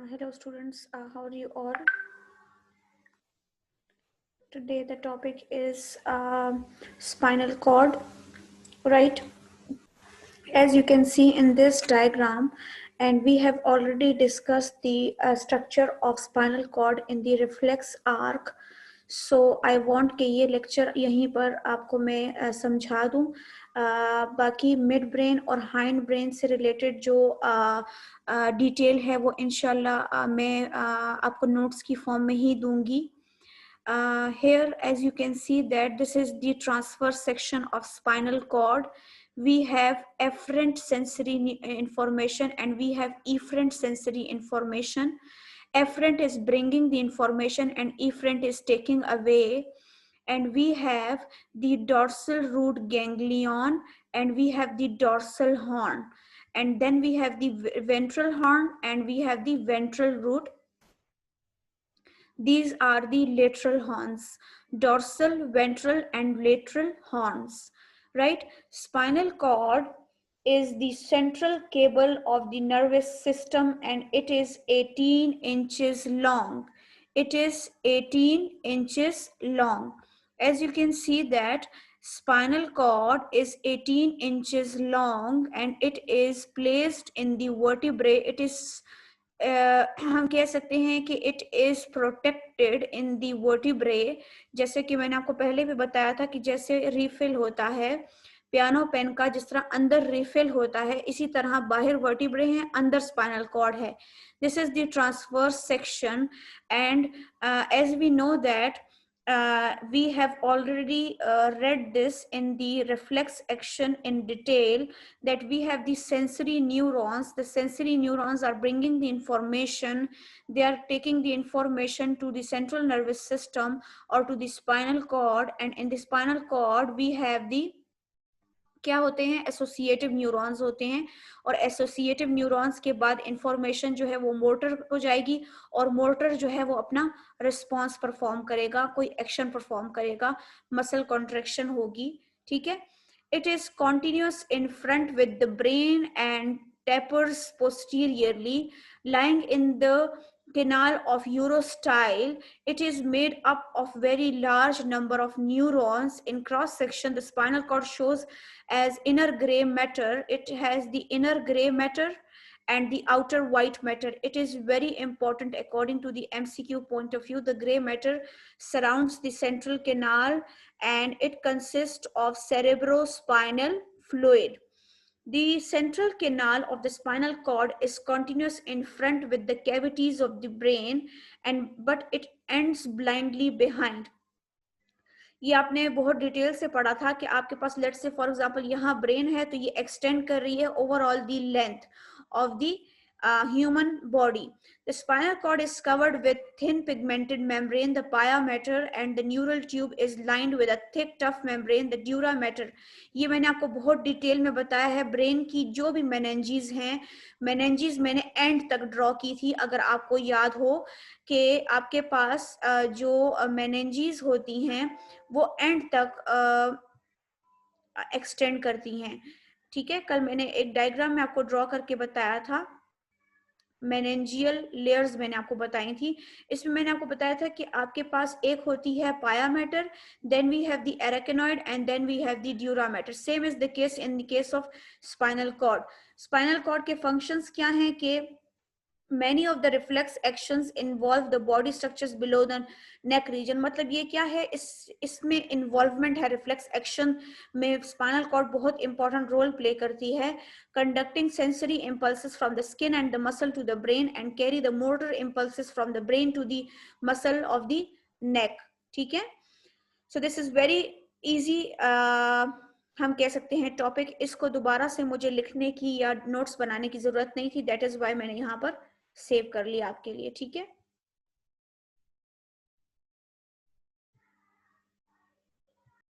Hello students, how are you all? Today the topic is spinal cord, right? As you can see in this diagram, and we have already discussed the structure of spinal cord in the reflex arc. So I want कि ये lecture यहीं पर आपको मैं समझा दूँ. बाकी mid brain और हाइंड ब्रेन से रिलेटेड जो डिटेल है वो इंशाल्लाह मैं आपको नोट्स की फॉर्म में ही दूंगी. Here, as you can see that this is the transverse section of spinal cord. We have afferent sensory information and we have efferent sensory information. Afferent is bringing the information and efferent is taking away. And we have the dorsal root ganglion and we have the dorsal horn. And then we have the ventral horn and we have the ventral root. These are the lateral horns, dorsal, ventral, and lateral horns, right? Spinal cord is the central cable of the nervous system and it is 18 inches long. It is 18 inches long. As you can see that spinal cord is 18 inches long and it is placed in the vertebrae. It is हम कह सकते हैं कि it is protected in the vertebrae. जैसे कि मैंने आपको पहले भी बताया था कि जैसे रिफिल होता है पियानो पेन का, जिस तरह अंदर रिफिल होता है, इसी तरह बाहर वर्टिब्रे हैं, अंदर स्पाइनल कॉर्ड है. This is the transverse section and as we know that we have already read this in the reflex action in detail, that we have the sensory neurons. The sensory neurons are bringing the information. They are taking the information to the central nervous system or to the spinal cord, and in the spinal cord we have the क्या होते हैं, associative neurons होते हैं, और associative neurons के बाद information जो है वो मोटर को जाएगी और मोटर जो है वो अपना रिस्पॉन्स परफॉर्म करेगा, कोई एक्शन परफॉर्म करेगा, मसल कॉन्ट्रैक्शन होगी. ठीक है. It is continuous in front with the brain and tapers posteriorly, lying in the canal of urostyle. It is made up of very large number of neurons. In cross section, the spinal cord shows as inner gray matter. It has the inner gray matter and the outer white matter. It is very important according to the MCQ point of view. The gray matter surrounds the central canal and it consists of cerebrospinal fluid. The central canal of the spinal cord is continuous in front with the cavities of the brain, but it ends blindly behind. ये आपने बहुत detail से पढ़ा था कि आपके पास late से for example यहाँ ब्रेन है तो ये एक्सटेंड कर रही है overall the length of the human body. The spinal cord is covered with thin pigmented membrane, the pia mater, and the neural tube is lined with a thick tough membrane, the dura mater. ये मैंने आपको बहुत detail में बताया है. Brain की जो भी मेनेंजीज हैं, मेनेंजीज मैंने एंड तक ड्रॉ की थी. अगर आपको याद हो कि आपके पास जो मेनेंजीज होती हैं वो एंड तक एक्सटेंड करती हैं. ठीक है. कल मैंने एक डायग्राम में आपको ड्रॉ करके बताया था. मेनेंजियल लेयर्स मैंने आपको बताई थी. इसमें मैंने आपको बताया था कि आपके पास एक होती है pia matter, then we have the arachnoid and then we have the dura matter. Same is the case in the case of spinal cord. Spinal cord के फंक्शंस क्या हैं कि many of the reflex actions involve the body structures below the neck region. मतलब ये क्या है, इसमें involvement है reflex action में. spinal cord बहुत important role play करती है, conducting sensory impulses from the skin and the muscle to the brain and carry the motor impulses from the brain to the muscle of the neck. ठीक है. so this is very easy. हम कह सकते हैं topic. इसको दोबारा से मुझे लिखने की या नोट्स बनाने की जरूरत नहीं थी. दैट इज वाई मैंने यहाँ पर सेव कर लिया आपके लिए. ठीक है.